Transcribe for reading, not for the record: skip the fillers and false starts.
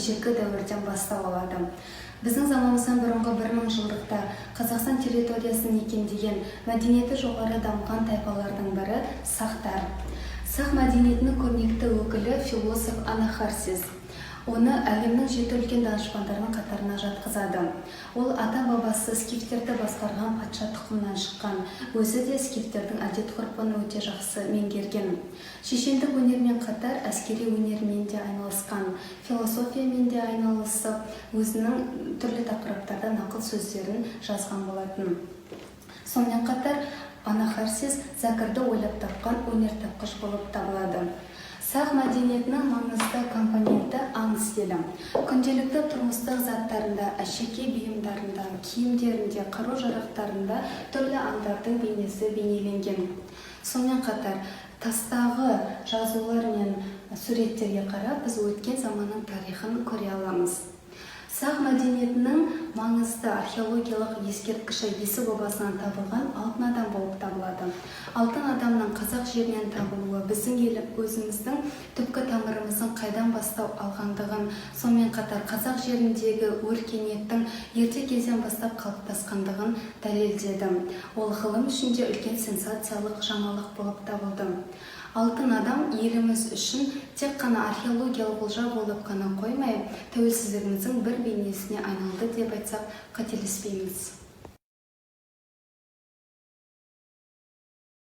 ежелгі дәуірден бастау алады. Біздің заманымыздан бұрынғы 1000 жылдықта Қазақстан территориясын мекендеген мәдениеті жоғары дамыған тайпалардың бірі сақтар. Сақ мәдениетінің көрнекті өкілі философ Анахарсис. Оны әлемнің 7 үлкен данышпандарының қатарына жатқызады. Ол ата-бабасы скифтерді басқарған патша тұқымынан шыққан, өзі де скифтердің әдет-ғұрпын өте жақсы меңгерген. Шешендік өнермен қатар әскери өнермен де айналысқан, философиямен де айналысып, өзінің түрлі тақырыптарда нақыл сөздерін жазған болатын. Сонымен қатар Анахарсис зәкірді ойлап тапқан өнертапқыш болып табылады. Сақ мәдениетінің маңызды компоненті аң стилі. Күнделікті тұрмыстық заттарында, әшекей бұйымдарында, киімдерінде, қару-жарақтарында түрлі аңдардың бейнесі бейнеленген. Сонымен қатар тастағы жазулар мен суреттерге қарап, біз өткен заманның тарихын көре аламыз. Сақ мәдениетінің маңызды археологиялық ескерткіші Есік обасынан табылған алтын адам болып табылады. Алтын адамның қазақ жерінен табылуы біздің өзіміздің түпкі тамырымыздың қайдан бастау алғандығын, сонымен қатар қазақ жеріндегі өркениеттің ерте кезден бастап қалыптасқандығын дәлелдеді. Ол ғылым ішінде үлкен сенсациялық жаңалық болып табылды. Алтын адам еліміз үшін тек қана археологиялық олжа болып қана қоймай, тәуелсіздігіміздің бір бейнесіне айналды деп айтсақ қателеспейміз.